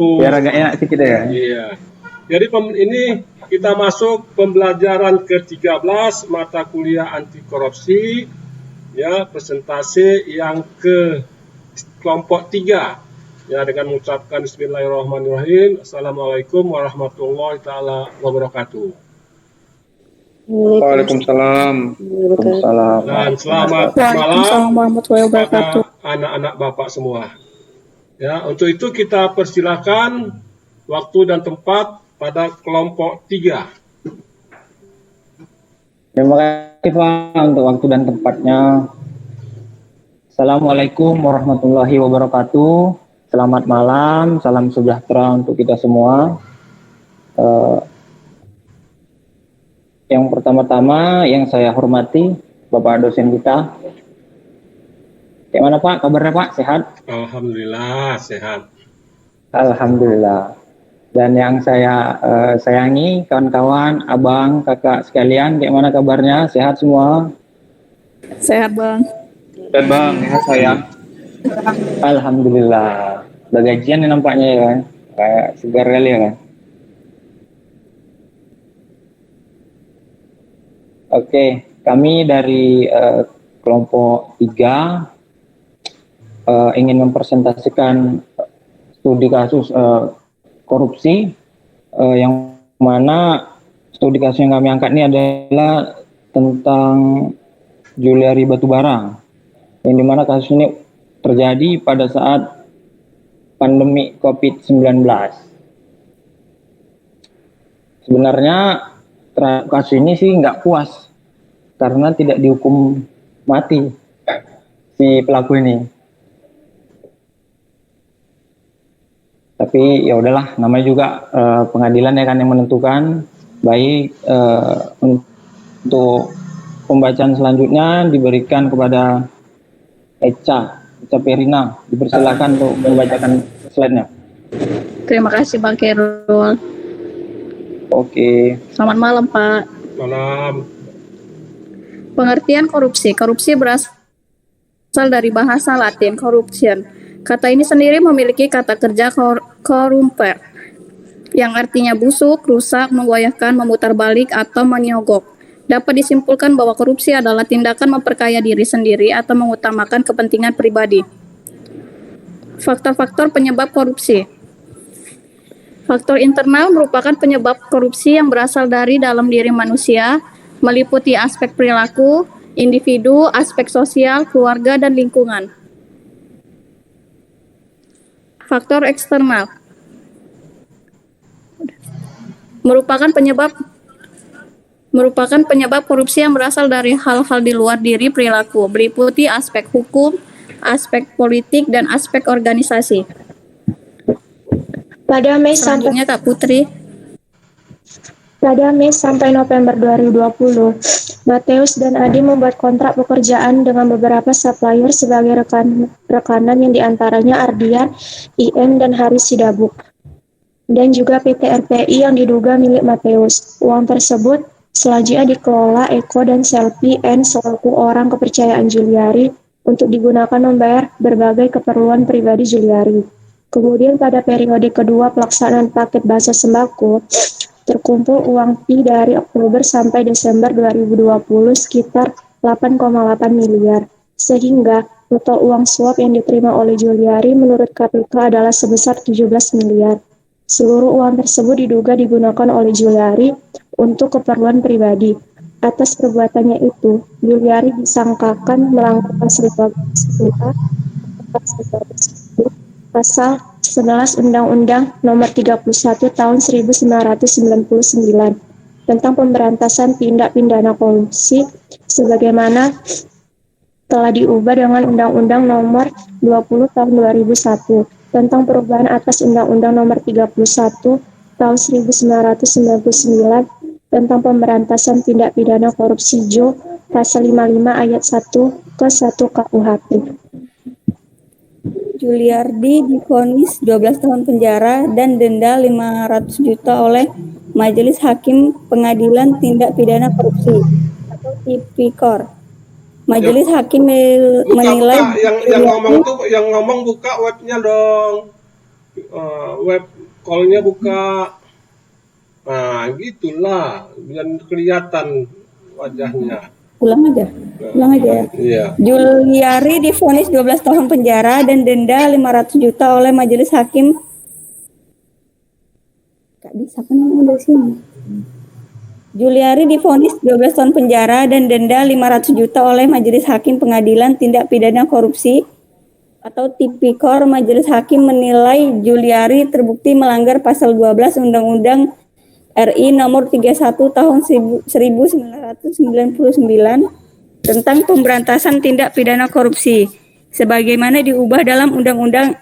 Biar agak enak sedikit ya. Iya. Jadi ini kita masuk pembelajaran ke-13 mata kuliah anti korupsi, ya, presentasi yang ke kelompok 3. Ya, dengan mengucapkan bismillahirrahmanirrahim. Assalamualaikum warahmatullahi taala wabarakatuh. Waalaikumsalam. Waalaikumsalam. Dan selamat malam kepada anak-anak Bapak semua. Ya, untuk itu kita persilakan waktu dan tempat pada kelompok 3. Terima kasih Pak untuk waktu dan tempatnya. Assalamualaikum warahmatullahi wabarakatuh. Selamat malam, salam sejahtera untuk kita semua. Yang pertama-tama yang saya hormati Bapak dosen kita. Gimana Pak kabarnya Pak? Sehat? Alhamdulillah sehat. Alhamdulillah. Dan yang saya sayangi kawan-kawan, abang, kakak sekalian, gimana kabarnya? Sehat semua? Sehat Bang. Sehat Bang, sehat sayang. Alhamdulillah. Udah gajian nih nampaknya ya kan? Kayak segar kali ya kan? Oke, kami dari kelompok 3 ingin mempresentasikan studi kasus korupsi yang mana studi kasus yang kami angkat ini adalah tentang Juliari Batubara, yang dimana kasus ini terjadi pada saat pandemi COVID-19. Sebenarnya kasus ini sih nggak puas karena tidak dihukum mati si pelaku ini. Tapi ya udahlah, namanya juga pengadilan ya kan yang menentukan. Baik, untuk pembacaan selanjutnya diberikan kepada Echa Perina. Dipersilakan untuk membacakan slide-nya. Terima kasih Bang Khairul. Oke. Selamat malam Pak. Malam. Pengertian korupsi. Korupsi berasal dari bahasa Latin corruption. Kata ini sendiri memiliki kata kerja corrumper, yang artinya busuk, rusak, menggoyahkan, memutarbalik, atau menyogok. Dapat disimpulkan bahwa korupsi adalah tindakan memperkaya diri sendiri atau mengutamakan kepentingan pribadi. Faktor-faktor penyebab korupsi. Faktor internal merupakan penyebab korupsi yang berasal dari dalam diri manusia, meliputi aspek perilaku, individu, aspek sosial, keluarga, dan lingkungan. Faktor eksternal merupakan penyebab korupsi yang berasal dari hal-hal di luar diri perilaku, meliputi aspek hukum, aspek politik, dan aspek organisasi. Pada Mei Selanjutnya Kak Putri. Pada Mei sampai November 2020, Mateus dan Adi membuat kontrak pekerjaan dengan beberapa supplier sebagai rekanan yang diantaranya Ardian, IM, dan Haris Sidabuk, dan juga PT RPI yang diduga milik Mateus. Uang tersebut selanjutnya dikelola Eko dan Selvi N selaku orang kepercayaan Juliari untuk digunakan membayar berbagai keperluan pribadi Juliari. Kemudian pada periode kedua pelaksanaan paket bahasa sembako, terkumpul uang fee dari Oktober sampai Desember 2020 sekitar 8,8 miliar. Sehingga total uang suap yang diterima oleh Juliari menurut KPK adalah sebesar 17 miliar. Seluruh uang tersebut diduga digunakan oleh Juliari untuk keperluan pribadi. Atas perbuatannya itu, Juliari disangkakan melanggar pasal 11 Undang-Undang Nomor 31 Tahun 1999 tentang pemberantasan tindak pidana korupsi sebagaimana telah diubah dengan Undang-Undang Nomor 20 Tahun 2001 tentang perubahan atas Undang-Undang Nomor 31 Tahun 1999 tentang pemberantasan tindak pidana korupsi JO pasal 55 ayat 1 ke 1 KUHP. Juliardi divonis 12 tahun penjara dan denda 500 juta oleh Majelis Hakim Pengadilan Tindak Pidana Korupsi atau Tipikor. Majelis Hakim menilai yang ngomong buka webnya dong. web call-nya buka. Nah, gitulah, biar kelihatan wajahnya. Ulang aja ya. Iya. Juliari divonis 12 tahun penjara dan denda 500 juta oleh majelis hakim. Gak bisa kan dari sini. Juliari divonis 12 tahun penjara dan denda 500 juta oleh majelis hakim pengadilan tindak pidana korupsi atau Tipikor. Majelis hakim menilai Juliari terbukti melanggar pasal 12 Undang-Undang RI nomor 31 tahun 1999 tentang pemberantasan tindak pidana korupsi sebagaimana diubah dalam Undang-Undang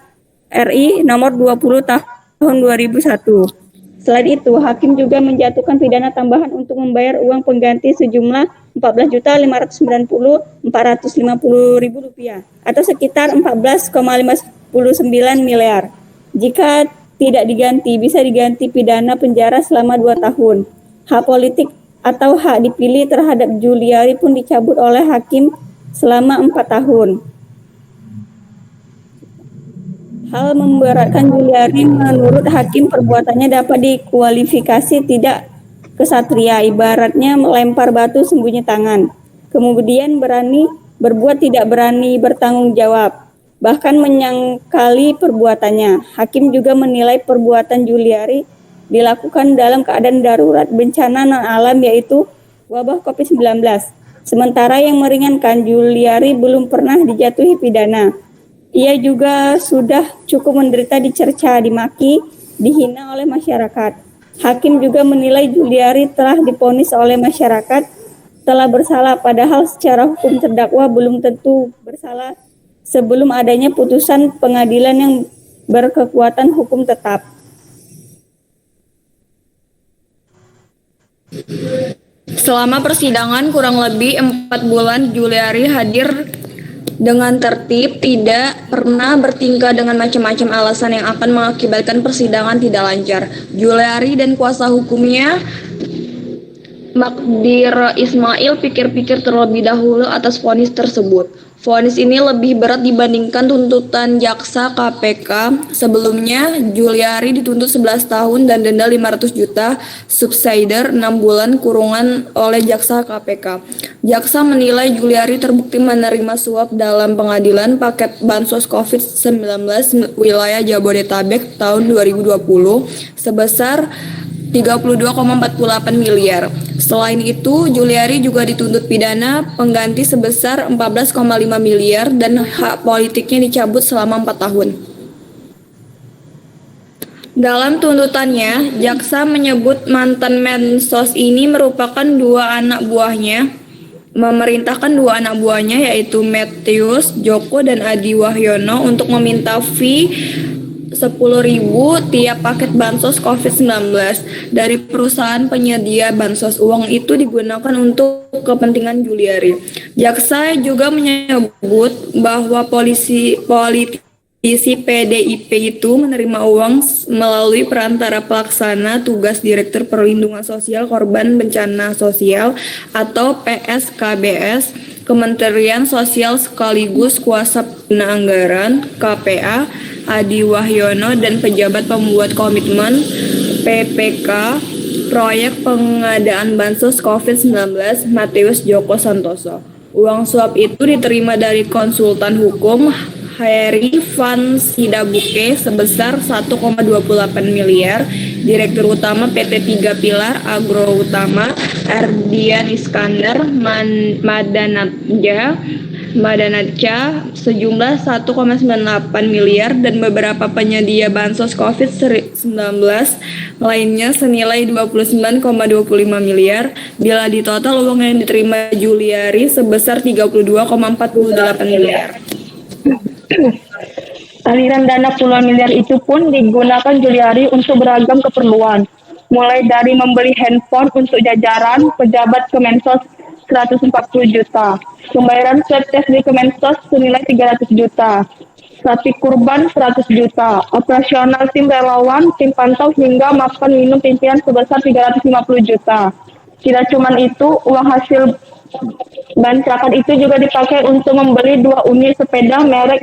RI nomor 20 tahun 2001. Selain itu, hakim juga menjatuhkan pidana tambahan untuk membayar uang pengganti sejumlah 14.590.450 rupiah atau sekitar 14,59 miliar. Jika tidak diganti, bisa diganti pidana penjara selama 2 tahun. Hak politik atau hak dipilih terhadap Juliari pun dicabut oleh hakim selama 4 tahun. Hal memberatkan Juliari menurut hakim perbuatannya dapat dikualifikasi tidak kesatria, ibaratnya melempar batu sembunyi tangan. Kemudian berbuat tidak berani bertanggung jawab, bahkan menyangkali perbuatannya. Hakim juga menilai perbuatan Juliari dilakukan dalam keadaan darurat bencana non-alam yaitu wabah COVID-19. Sementara yang meringankan, Juliari belum pernah dijatuhi pidana. Ia juga sudah cukup menderita dicerca, dimaki, dihina oleh masyarakat. Hakim juga menilai Juliari telah divonis oleh masyarakat telah bersalah, padahal secara hukum terdakwa belum tentu bersalah sebelum adanya putusan pengadilan yang berkekuatan hukum tetap. Selama persidangan kurang lebih 4 bulan, Juliari hadir dengan tertib, tidak pernah bertingkah dengan macam-macam alasan yang akan mengakibatkan persidangan tidak lancar. Juliari dan kuasa hukumnya Magdir Ismail pikir-pikir terlebih dahulu atas vonis tersebut. Vonis ini lebih berat dibandingkan tuntutan jaksa KPK. Sebelumnya, Juliari dituntut 11 tahun dan denda 500 juta, subsidiar 6 bulan kurungan oleh jaksa KPK. Jaksa menilai Juliari terbukti menerima suap dalam pengadilan paket bansos COVID-19 wilayah Jabodetabek tahun 2020 sebesar 32,48 miliar. Selain itu, Juliari juga dituntut pidana pengganti sebesar 14,5 miliar dan hak politiknya dicabut selama 4 tahun. Dalam tuntutannya, jaksa menyebut mantan Mensos ini merupakan memerintahkan dua anak buahnya yaitu Matius Joko dan Adi Wahyono untuk meminta fee 10.000 tiap paket bansos COVID-19 dari perusahaan penyedia bansos. Uang itu digunakan untuk kepentingan Juliari. Jaksa juga menyebut bahwa politisi PDIP itu menerima uang melalui perantara pelaksana tugas Direktur Perlindungan Sosial Korban Bencana Sosial atau PSKBS, Kementerian Sosial sekaligus kuasa pengguna anggaran KPA Adi Wahyono dan pejabat pembuat komitmen PPK proyek pengadaan bansos COVID-19 Matius Joko Santoso. Uang suap itu diterima dari konsultan hukum Heri Van Sidabuke sebesar 1,28 miliar, Direktur Utama PT 3 Pilar Agro Utama Ardian Iskandar Madanatja sejumlah 1,98 miliar dan beberapa penyedia bansos COVID-19 lainnya senilai 29,25 miliar. Bila ditotal uang yang diterima Juliari sebesar 32,48 miliar. Aliran dana puluhan miliar itu pun digunakan Juliari untuk beragam keperluan, mulai dari membeli handphone untuk jajaran pejabat Kemensos 140 juta, pembayaran swab test di Kemensos senilai 300 juta, sapi kurban 100 juta, operasional tim relawan, tim pantau hingga makan minum pimpinan sebesar 350 juta. Tidak cuma itu, uang hasil bancakan itu juga dipakai untuk membeli 2 unit sepeda merek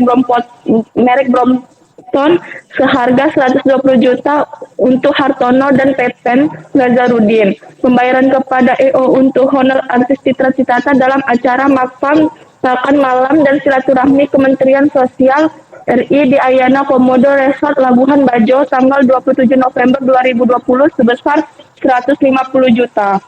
ton seharga 120 juta untuk Hartono dan Pepen Nazarudin. Pembayaran kepada EO untuk honor artis Citra Citata dalam acara makan malam dan silaturahmi Kementerian Sosial RI di Ayana Komodo Resort Labuhan Bajo tanggal 27 November 2020 sebesar 150 juta.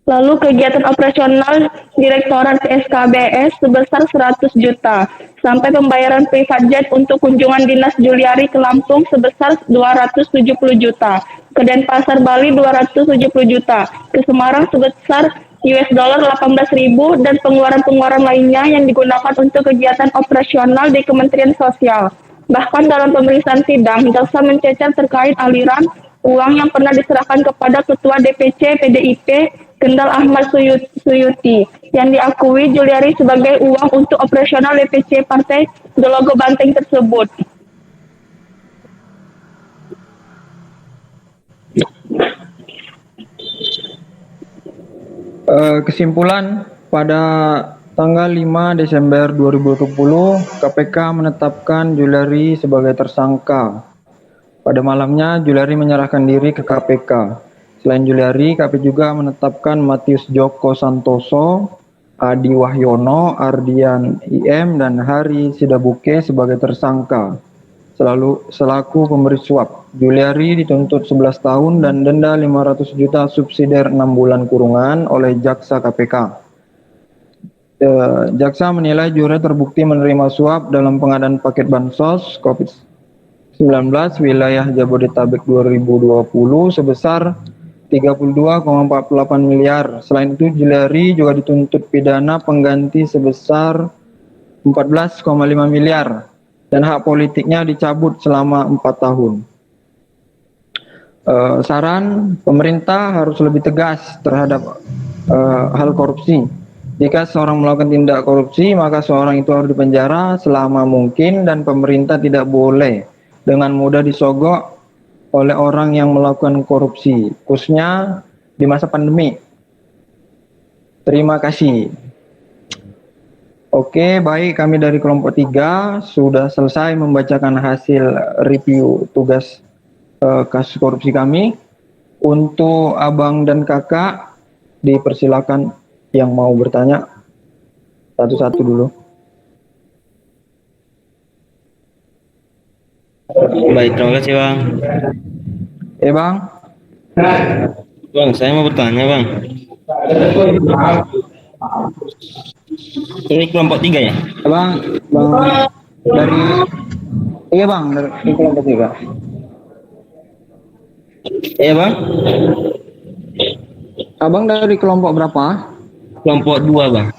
Lalu kegiatan operasional Direktorat PSKBS sebesar 100 juta. Sampai pembayaran private jet untuk kunjungan dinas Juliari ke Lampung sebesar 270 juta. Ke Denpasar Bali 270 juta. Ke Semarang sebesar US dollar 18.000 dan pengeluaran-pengeluaran lainnya yang digunakan untuk kegiatan operasional di Kementerian Sosial. Bahkan dalam pemeriksaan sidang, jaksa mencecar terkait aliran uang yang pernah diserahkan kepada Ketua DPC PDIP Kendal Ahmad Suyuti yang diakui Juliari sebagai uang untuk operasional DPC Partai Gelogo Banteng tersebut. Kesimpulan, pada tanggal 5 Desember 2020, KPK menetapkan Juliari sebagai tersangka. Pada malamnya, Juliari menyerahkan diri ke KPK. Selain Juliari, KPK juga menetapkan Matius Joko Santoso, Adi Wahyono, Ardian IM, dan Hari Sidabuke sebagai tersangka selaku pemberi suap. Juliari dituntut 11 tahun dan denda 500 juta subsidiar 6 bulan kurungan oleh jaksa KPK. Jaksa menilai Juliari terbukti menerima suap dalam pengadaan paket bansos COVID-19 wilayah Jabodetabek 2020 sebesar 32,48 miliar. Selain itu, Juliari juga dituntut pidana pengganti sebesar 14,5 miliar dan hak politiknya dicabut selama 4 tahun. Saran, pemerintah harus lebih tegas terhadap hal korupsi. Jika seorang melakukan tindak korupsi, maka seorang itu harus dipenjara selama mungkin dan pemerintah tidak boleh dengan mudah disogok oleh orang yang melakukan korupsi, khususnya di masa pandemi. Terima kasih. Oke, baik, kami dari kelompok 3 sudah selesai membacakan hasil review tugas kasus korupsi kami. Untuk abang dan kakak, dipersilakan yang mau bertanya satu-satu dulu. Baik, terima kasih Bang. Bang. Bang, saya mau bertanya Bang. Ini kelompok 3 ya? Bang dari Bang, dari kelompok 3. Iya Bang. Abang dari kelompok berapa? Kelompok 2 Bang.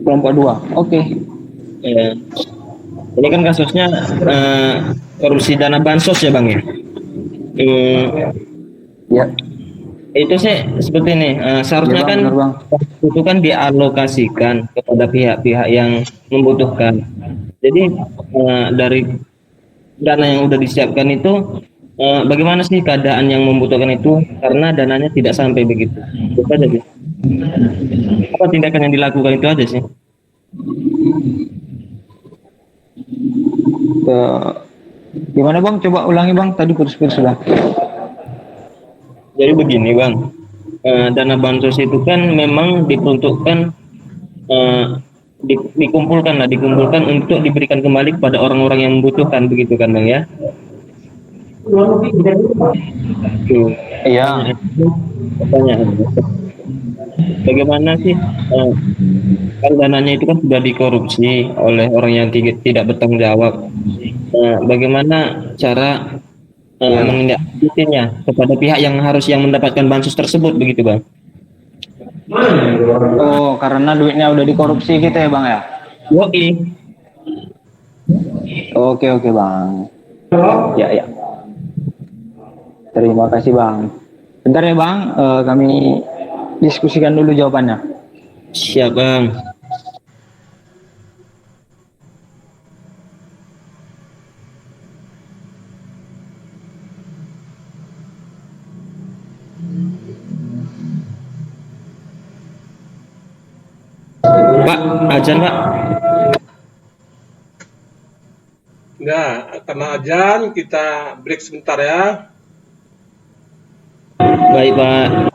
Kelompok 2, oke. Ya. Ini kan kasusnya korupsi dana bansos ya Bang ya? Ya. Itu sih seperti ini, seharusnya ya, Bang, kan benar, Bang. itu kan dialokasikan kepada pihak-pihak yang membutuhkan. Jadi dari dana yang sudah disiapkan itu bagaimana sih keadaan yang membutuhkan itu, karena dananya tidak sampai begitu. Itu aja sih. Apa tindakan yang dilakukan itu aja sih. Gimana Bang? Coba ulangi Bang, tadi putus-putus sudah. Jadi begini Bang, dana bansos itu kan memang diperuntukkan dikumpulkan untuk diberikan kembali kepada orang-orang yang membutuhkan, begitu kan Bang ya? Iya. Pertanyaan, bagaimana sih kan dananya itu kan sudah dikorupsi oleh orang yang tidak bertanggung jawab. Bagaimana cara menindaklanjutinya kepada pihak yang mendapatkan bansos tersebut, begitu Bang? Oh, karena duitnya udah dikorupsi gitu ya Bang ya? Yoi. Oke Bang. Ya. Terima kasih Bang. Bentar ya Bang, kami diskusikan dulu jawabannya. Siap Bang. Pak, azan Pak. Ya, karena azan kita break sebentar ya. Baik Pak.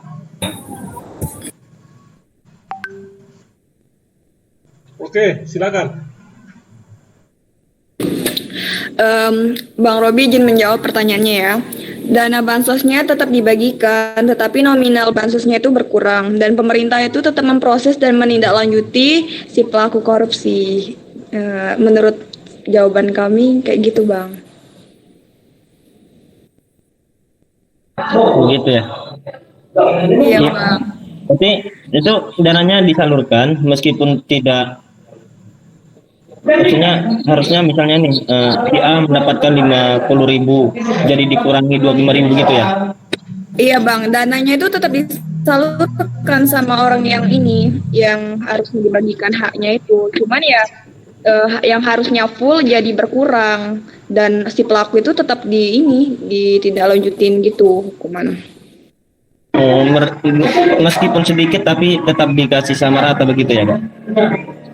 Oke, silakan. Bang Robi izin menjawab pertanyaannya ya. Dana bansosnya tetap dibagikan, tetapi nominal bansosnya itu berkurang dan pemerintah itu tetap memproses dan menindaklanjuti si pelaku korupsi. Menurut jawaban kami kayak gitu, Bang. Begitu ya. Iya, Bang. Tapi itu dananya disalurkan meskipun tidak, maksudnya harusnya misalnya nih si A mendapatkan 50.000 jadi dikurangi 25.000 gitu ya. Iya, Bang. Dananya itu tetap disalurkan sama orang yang ini yang harus dibagikan haknya itu. Cuman ya yang harusnya full jadi berkurang dan si pelaku itu tetap ditindaklanjutin gitu hukuman. Meskipun sedikit tapi tetap dikasih sama rata begitu ya, Pak?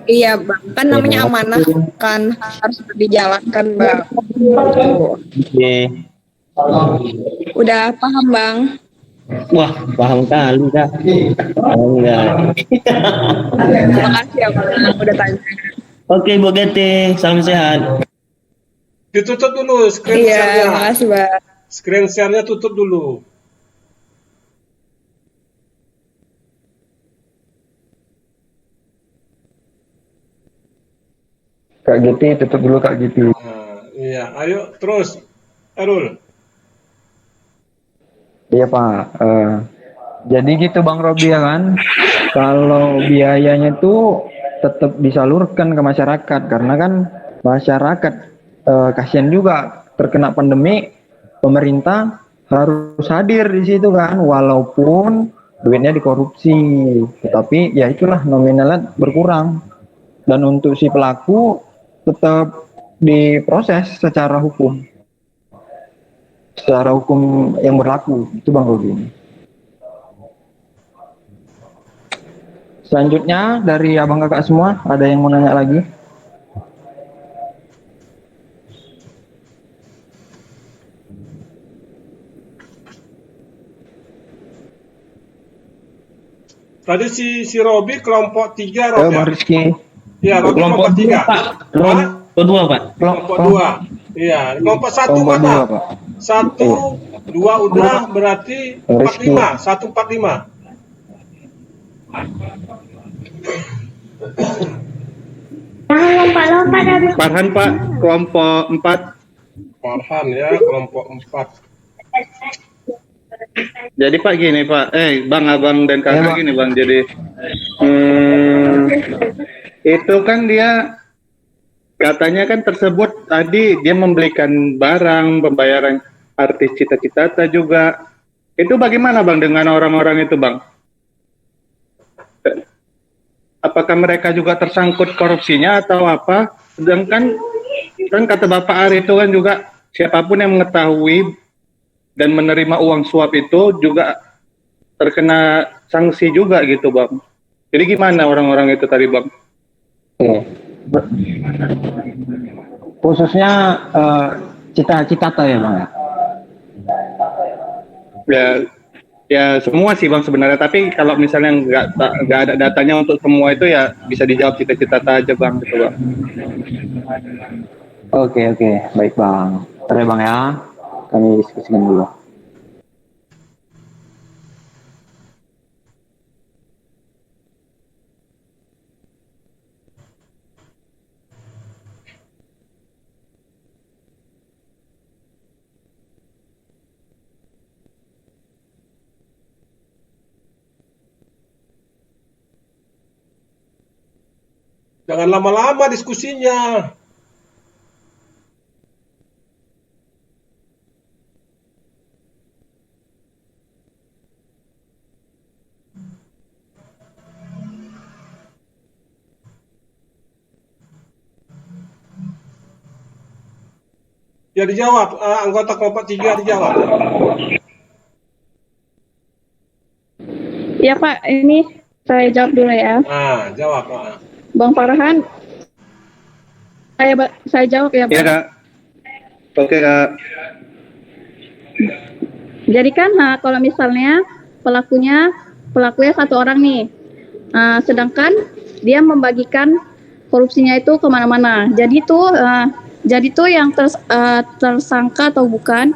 Iya, Bang. Kan namanya amanah kan harus dijalankan, Bang. Oke. Udah paham, Bang? Wah, paham kali, Kak. Enggak. Terima kasih ya, Bang. Udah tanya. Oke, Bu Gete, salam sehat. Ditutup dulu screen Iya, share-nya. terima kasih, Bang. Screen share-nya tutup dulu. Kak Giti, tutup dulu Kak Giti. Iya, ayo terus, Erul. Iya Pak. Jadi gitu Bang Robi ya kan. Kalau biayanya tuh tetap disalurkan ke masyarakat karena kan masyarakat kasihan juga terkena pandemi, pemerintah harus hadir di situ kan walaupun duitnya dikorupsi, tetapi ya itulah nominalnya berkurang dan untuk si pelaku tetap diproses secara hukum yang berlaku itu Bang Robi. Selanjutnya dari abang kakak semua ada yang mau nanya lagi? Tadi si Robi kelompok 3 Rob ya? Bang Rizky. Iya, Robi kelompok 3. Kelompok 2, Pak. Kelompok 2. Iya, kelompok 1 Kelompok mana? 2, Pak. 1, 2 udah berarti 45, 145. Farhan Pak, kelompok 4. Farhan ya, kelompok 4. Jadi Pak gini Pak, Bang, Abang dan Kakak gini Bang, jadi itu kan dia katanya kan tersebut tadi dia membelikan barang, pembayaran artis Cita-Citata juga. Itu bagaimana Bang dengan orang-orang itu Bang? Apakah mereka juga tersangkut korupsinya atau apa? Sedangkan kan kata Bapak Ari itu kan juga siapapun yang mengetahui dan menerima uang suap itu juga terkena sanksi juga gitu Bang. Jadi gimana orang-orang itu tadi Bang? Khususnya Cita-Citata ya Bang? Ya semua sih Bang sebenarnya, tapi kalau misalnya nggak ada datanya untuk semua itu ya bisa dijawab Cita-Citata aja Bang gitu Bang. Oke, baik Bang. Bentar ya Bang ya, kami diskusikan dulu. Jangan lama-lama diskusinya. Ya dijawab, anggota kelompok 3 dijawab. Ya Pak, ini saya jawab dulu ya. Jawab. Bang Farhan, saya jawab ya, Iya Bang. Kak. Oke Kak. Jadi kan kalau misalnya pelakunya satu orang nih, sedangkan dia membagikan korupsinya itu kemana-mana. Jadi tuh yang tersangka atau bukan,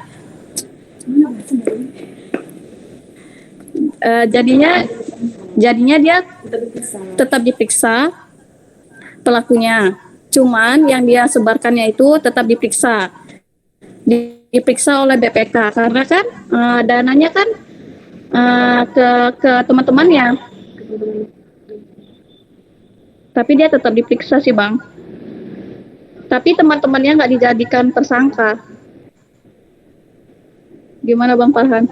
jadinya dia tetap diperiksa pelakunya. Cuman yang dia sebarkannya itu tetap diperiksa oleh BPK karena kan dananya kan ke teman-temannya. Tapi dia tetap diperiksa sih, Bang. Tapi teman-temannya nggak dijadikan tersangka. Gimana Bang Farhan?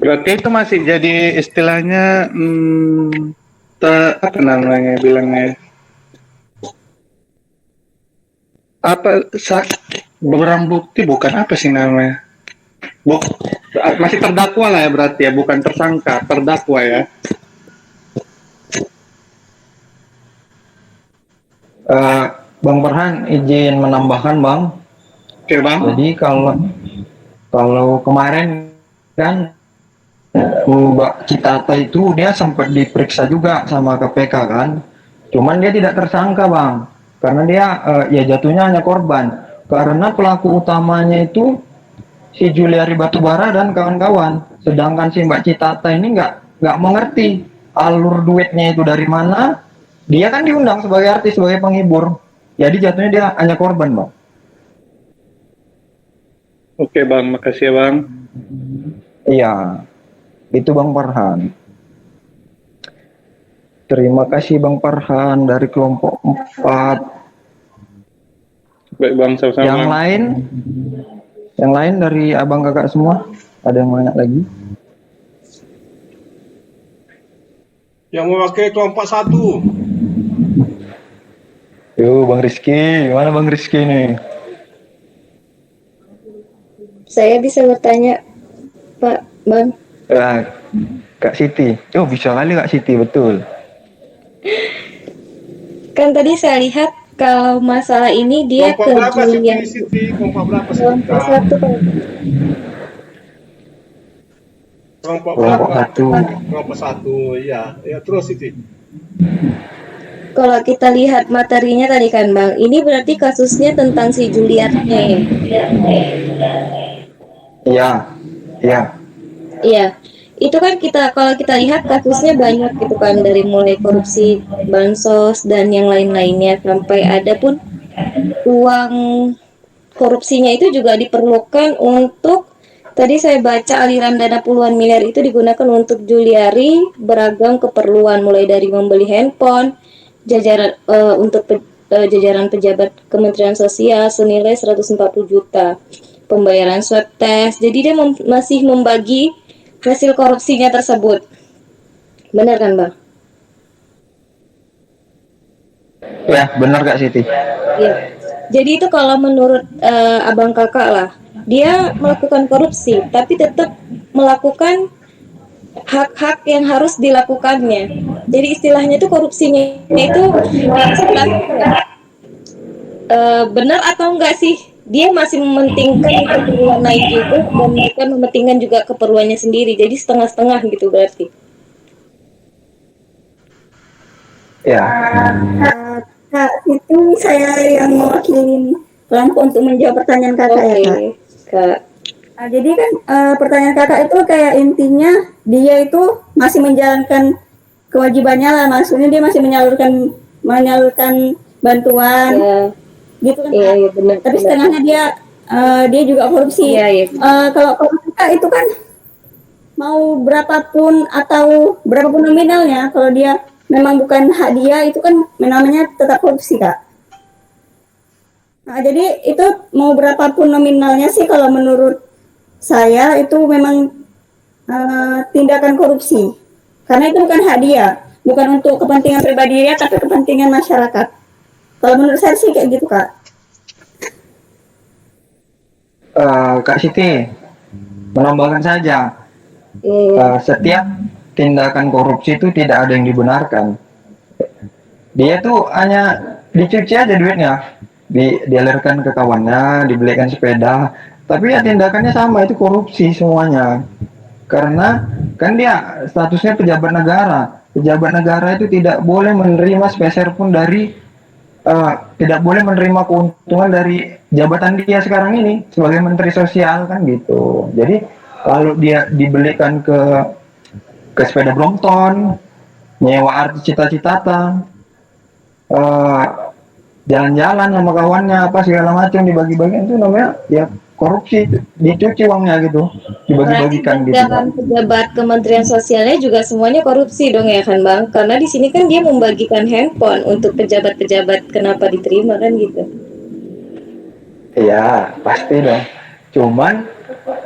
Berarti itu masih jadi istilahnya apa namanya bilangnya? Barang bukti bukan apa sih namanya? Masih terdakwa lah ya berarti ya, bukan tersangka, terdakwa ya. Bang Farhan izin menambahkan Bang. Oke Bang. Jadi kalau kemarin kan Mbak Citata itu dia sempat diperiksa juga sama KPK kan, cuman dia tidak tersangka Bang, karena dia ya jatuhnya hanya korban, karena pelaku utamanya itu si Juliari Batubara dan kawan-kawan, sedangkan si Mbak Citata ini nggak mengerti alur duitnya itu dari mana. Dia kan diundang sebagai artis, sebagai penghibur, jadi jatuhnya dia hanya korban Bang. Oke Bang, makasih ya Bang. Iya, itu Bang Farhan. Terima kasih Bang Farhan dari kelompok 4. Baik Bang, sama-sama. Yang lain dari abang kakak semua, ada yang banyak lagi? Yang mewakili kelompok 1. Yo, Bang Rizky, gimana Bang Rizky nih? Saya bisa bertanya, Pak, Bang. Kak Siti, bisa kali Kak Siti, betul. Kan tadi saya lihat kalau masalah ini dia ke Julian. Kelompok berapa sih? Kelompok 1, Pak. Kelompok Kelompok berapa? 1. Kelompok 1, iya. Ya, terus Siti. Kalau kita lihat materinya tadi kan, Bang, ini berarti kasusnya tentang si Juliarnya. Iya. Iya. Itu kan kalau kita lihat kasusnya banyak gitu kan, dari mulai korupsi bansos dan yang lain-lainnya, sampai ada pun uang korupsinya itu juga diperlukan untuk, tadi saya baca aliran dana puluhan miliar itu digunakan untuk Juliari beragam keperluan, mulai dari membeli handphone, jajaran pejabat Kementerian Sosial senilai 140 juta, pembayaran swab test. Jadi dia masih membagi hasil korupsinya tersebut. Benar kan, Bang? Ya, benar Kak Siti. Ya. Jadi itu kalau menurut abang kakak lah, dia melakukan korupsi, tapi tetap melakukan hak-hak yang harus dilakukannya. Jadi istilahnya itu korupsinya itu benar atau enggak sih? Dia masih mementingkan keperluan lain juga dan bukan mementingkan juga keperluannya sendiri. Jadi setengah-setengah gitu berarti. Ya. Kak, itu saya yang mewakili kelompok untuk menjawab pertanyaan kakak ya, Kak. Nah, jadi kan pertanyaan kakak itu kayak intinya dia itu masih menjalankan kewajibannya lah, maksudnya dia masih menyalurkan bantuan, gitu kan? Iya, benar. Tapi setengahnya dia juga korupsi. Iya. Kalau korupsi itu kan mau berapapun nominalnya, kalau dia memang bukan hak dia, itu kan namanya tetap korupsi, Kak. Nah, jadi itu mau berapapun nominalnya sih, kalau menurut saya itu memang tindakan korupsi, karena itu bukan hak dia, bukan untuk kepentingan pribadi dia, tapi kepentingan masyarakat. Kalau menurut saya sih kayak gitu, Kak. Kak Siti, menambahkan saja, setiap tindakan korupsi itu tidak ada yang dibenarkan. Dia tuh hanya dicuci aja duitnya, dialirkan ke kawannya, dibelikan sepeda. Tapi ya tindakannya sama, itu korupsi semuanya. Karena kan dia statusnya pejabat negara. Pejabat negara itu tidak boleh menerima sepeser pun dari tidak boleh menerima keuntungan dari jabatan dia sekarang ini sebagai Menteri Sosial kan gitu. Jadi kalau dia dibelikan ke sepeda Brompton, nyewa artis cita-citata, jalan-jalan sama kawannya apa segala macam dibagi-bagikan, itu namanya ya korupsi, dicuci uangnya gitu, dibagi-bagikan gitu. Dalam pejabat Kementerian Sosialnya juga semuanya korupsi dong ya kan Bang? Karena di sini kan dia membagikan handphone untuk pejabat-pejabat, kenapa diterima kan gitu? Iya pasti dong. Cuman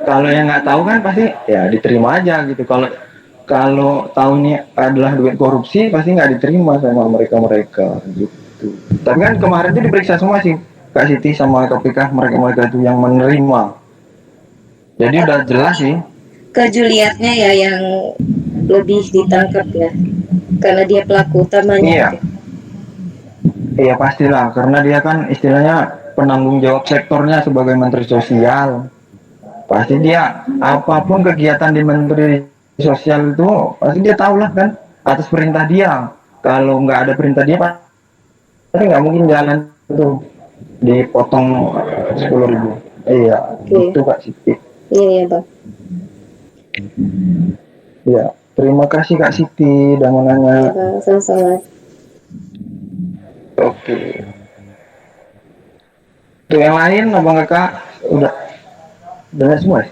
kalau yang nggak tahu kan pasti ya diterima aja gitu. Kalau tahu ini adalah duit korupsi pasti nggak diterima sama mereka gitu. Tapi kan kemarin itu diperiksa semua sih Kak Siti sama KPK, mereka itu yang menerima. Jadi udah jelas sih. Ke Julietnya ya yang lebih ditangkap ya, karena dia pelaku utamanya. Iya. Iya pastilah, karena dia kan istilahnya penanggung jawab sektornya sebagai Menteri Sosial. Pasti dia apapun kegiatan di Menteri Sosial itu pasti dia tahu lah kan, atas perintah dia. Kalau nggak ada perintah dia pasti nggak mungkin jalan itu dipotong 10.000. Iya, itu Kak Siti. Iya Bang. Ya, terima kasih Kak Siti udah mau nanya. Sama-sama. Oke. Tuh yang lain abang kakak udah semua ya?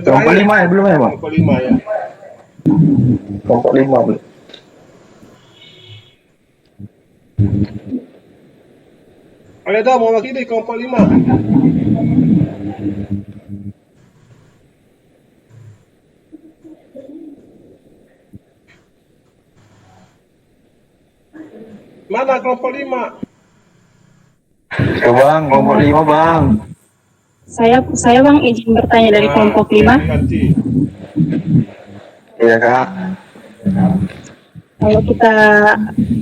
Kelompok 5 ya belum ya bang? Kelompok 5 ya. Kelompok 5 belum. Aleda mau wakili kelompok 5. Mana kelompok 5? Bang, kelompok 5 bang. Saya bang izin bertanya dari kelompok 5. Iya kak. Kalau kita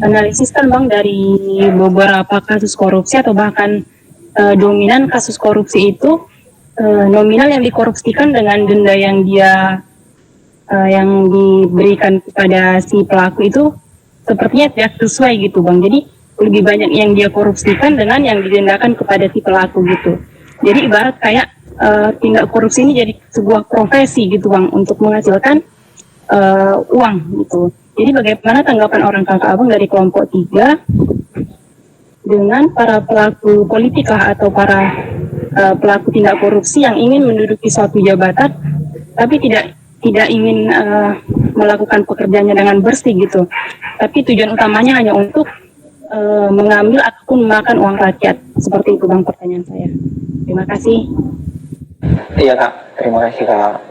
analisis kan bang dari beberapa kasus korupsi atau bahkan dominan kasus korupsi itu nominal yang dikorupsikan dengan denda yang dia yang diberikan kepada si pelaku itu sepertinya tidak sesuai gitu bang. Jadi lebih banyak yang dia korupsikan dengan yang didendakan kepada si pelaku gitu. Jadi ibarat kayak tindak korupsi ini jadi sebuah profesi gitu bang untuk menghasilkan uang gitu. Jadi bagaimana tanggapan orang kakak abang dari kelompok 3 dengan para pelaku politika atau para pelaku tindak korupsi yang ingin menduduki suatu jabatan tapi tidak ingin melakukan pekerjaannya dengan bersih gitu. Tapi tujuan utamanya hanya untuk mengambil ataupun memakan uang rakyat. Seperti itu bang pertanyaan saya. Terima kasih. Iya kak, terima kasih kak.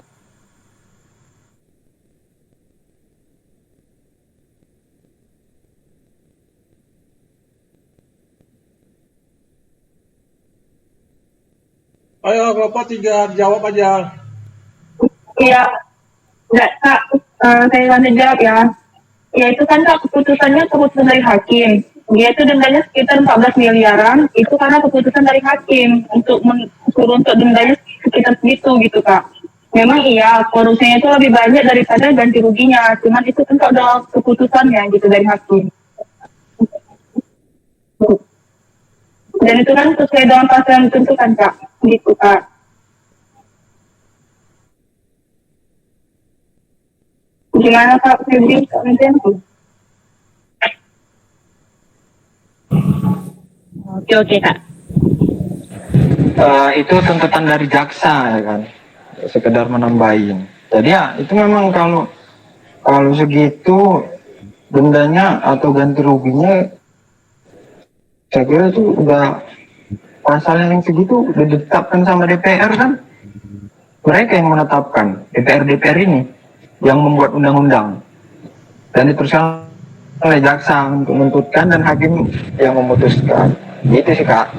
Ayo kelompok 3 jawab aja. Iya, enggak kak, saya lanjut jawab ya. Ya itu kan kak keputusan dari hakim. Dia itu dendanya sekitar 14 miliaran, itu karena keputusan dari hakim untuk untuk dendanya sekitar segitu gitu kak. Memang iya korupsinya itu lebih banyak daripada ganti ruginya, cuman itu kan kak udah keputusannya gitu dari hakim. Dan itu kan sesuai dengan pasal yang ditentukan kak, gitu kak. Gimana kak Febri? Oke kak. Itu tuntutan dari jaksa ya kan, sekedar menambahin. Jadi ya itu memang kalau segitu dendanya atau ganti ruginya, saya kira itu udah pasal yang segitu udah ditetapkan sama DPR kan. Mereka yang menetapkan, DPR ini yang membuat undang-undang dan diteruskan oleh jaksa untuk menuntutkan dan hakim yang memutuskan. Itu sih kak.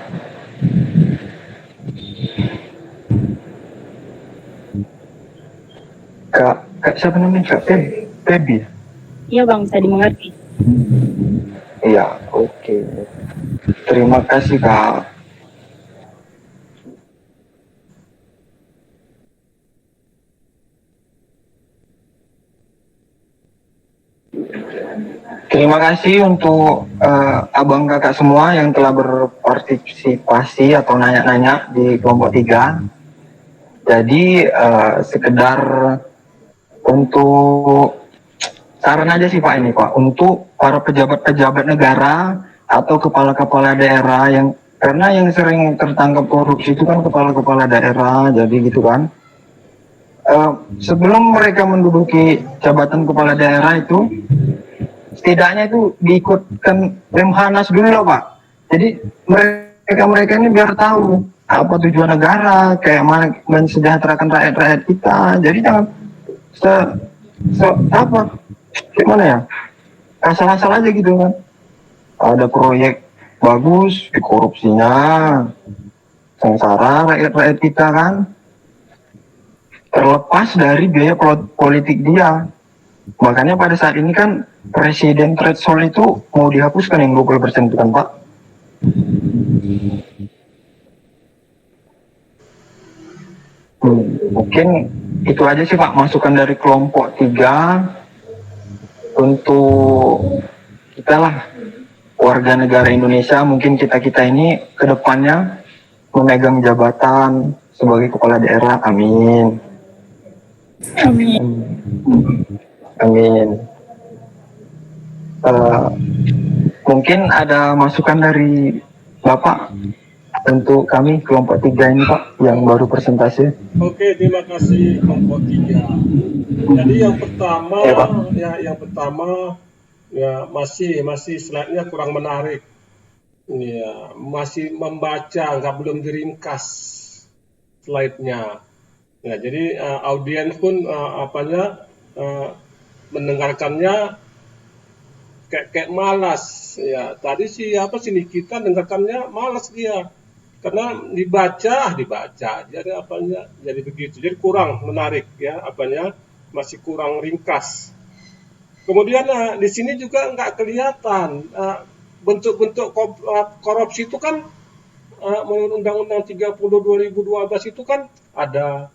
Kak siapa namanya? Kak Pebi. Iya bang, bisa dimengerti. Iya, oke. Terima kasih Kak. Terima kasih untuk abang kakak semua yang telah berpartisipasi atau nanya-nanya di kelompok 3. Jadi sekedar untuk saran aja sih Pak ini Pak, untuk para pejabat-pejabat negara atau kepala-kepala daerah karena yang sering tertangkap korupsi itu kan kepala-kepala daerah, jadi gitu kan. Sebelum mereka menduduki jabatan kepala daerah itu, setidaknya itu diikutkan Lemhanas dulu loh Pak. Jadi mereka ini biar tahu apa tujuan negara, kayak mana mensejahterakan rakyat-rakyat kita. Jadi jangan gimana ya, asal-asal aja gitu kan. Ada proyek bagus, korupsinya sengsara rakyat-rakyat kita kan. Terlepas dari biaya politik dia. Makanya pada saat ini kan presiden threshold itu mau dihapuskan yang 20% itu kan Pak. Mungkin itu aja sih Pak masukan dari kelompok 3 untuk kita lah warga negara Indonesia. Mungkin kita ini kedepannya memegang jabatan sebagai kepala daerah. Amin. Amin. Amin. Mungkin ada masukan dari Bapak untuk kami kelompok 3 ini Pak yang baru presentasi. Oke, terima kasih kelompok 3. Jadi yang pertama ya masih slide-nya kurang menarik. Ya, masih membaca, belum diringkas slide-nya. Ya, jadi audiens pun mendengarkannya kayak malas. Ya, tadi Nikita dengarkannya malas dia. Karena dibaca, jadi begitu. Jadi kurang menarik ya, masih kurang ringkas. Kemudian di sini juga nggak kelihatan bentuk-bentuk korupsi itu kan menurut Undang-Undang 30 2012 itu kan ada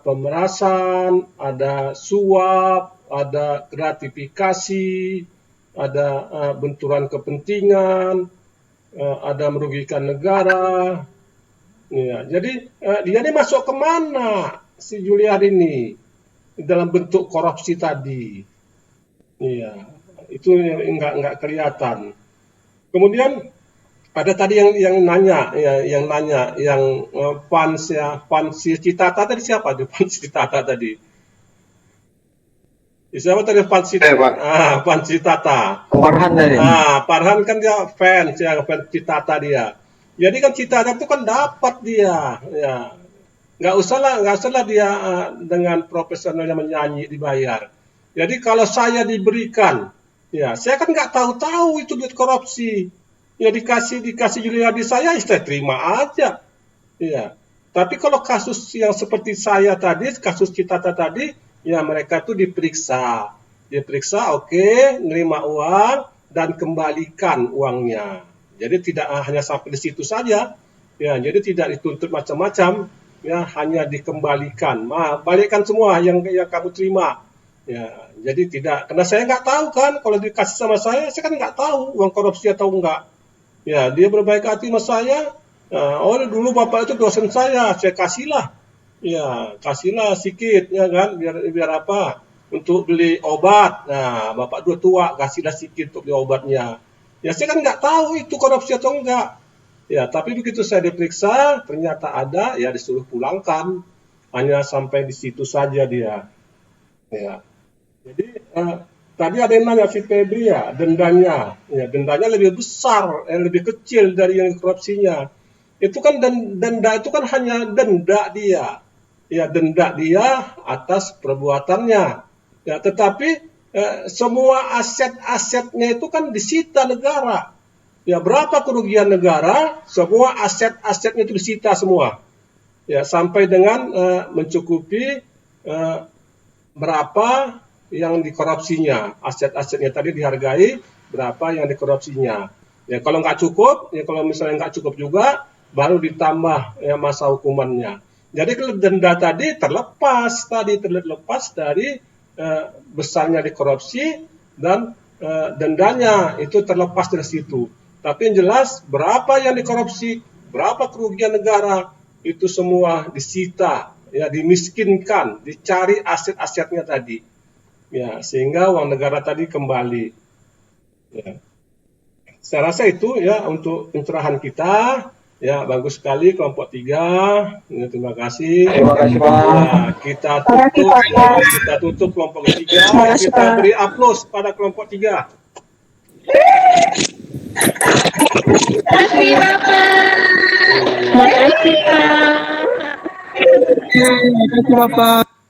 pemerasan, ada suap, ada gratifikasi, ada benturan kepentingan, ada merugikan negara. Ya, jadi dia ini masuk kemana si Juliari ini dalam bentuk korupsi tadi? Iya, itu nggak kelihatan. Kemudian ada tadi yang nanya, Pansi Citata tadi siapa? Pansi Citata tadi. Siapa tadi Pansi? Pansi Citata. Farhan tadi. Farhan kan dia fans Citata dia. Jadi kan Citata itu kan dapat dia, ya. Nggak usahlah dia dengan profesionalnya menyanyi dibayar. Jadi kalau saya diberikan, ya saya kan nggak tahu itu duit korupsi. Ya dikasih Juliari saya terima aja. Ya. Tapi kalau kasus yang seperti saya tadi, kasus Citata tadi, ya mereka tuh diperiksa, oke, nerima uang dan kembalikan uangnya. Jadi tidak hanya sampai di situ saja, ya. Jadi tidak dituntut macam-macam, ya hanya dikembalikan. Balikkan semua yang kamu terima. Ya, jadi tidak, karena saya nggak tahu kan, kalau dikasih sama saya kan nggak tahu uang korupsi atau enggak. Ya, dia berbaik hati sama saya. Dulu bapak itu dosen saya kasihlah. Ya, kasihlah sedikit, ya kan, biar apa? Untuk beli obat. Nah, bapak dua tua, kasihlah sedikit untuk beli obatnya. Ya, saya kan nggak tahu itu korupsi atau enggak. Ya, tapi begitu saya diperiksa, ternyata ada, ya disuruh pulangkan. Hanya sampai di situ saja dia. Ya. Jadi tadi ada yang nanya si Febri ya, dendanya lebih besar, lebih kecil dari yang korupsinya. Itu kan denda itu kan hanya denda dia, ya denda dia atas perbuatannya. Ya, tetapi semua aset-asetnya itu kan disita negara. Ya, berapa kerugian negara? Semua aset-asetnya itu disita semua. Ya, sampai dengan mencukupi berapa yang dikorupsinya, aset-asetnya tadi dihargai berapa yang dikorupsinya. Ya kalau nggak cukup, ya kalau misalnya nggak cukup juga, baru ditambah ya masa hukumannya. Jadi kalau denda tadi terlepas dari besarnya dikorupsi dan dendanya itu terlepas dari situ. Tapi yang jelas berapa yang dikorupsi, berapa kerugian negara, itu semua disita, ya dimiskinkan, dicari aset-asetnya tadi. Ya, sehingga uang negara tadi kembali. Ya. Saya rasa itu ya untuk pencerahan kita. Ya, bagus sekali kelompok 3. Ya, terima kasih. Terima kasih, Pak. Ya, kita tutup kelompok 3. Kita beri aplaus pada kelompok 3. Terima kasih Bapak. Terima kasih, Bapak.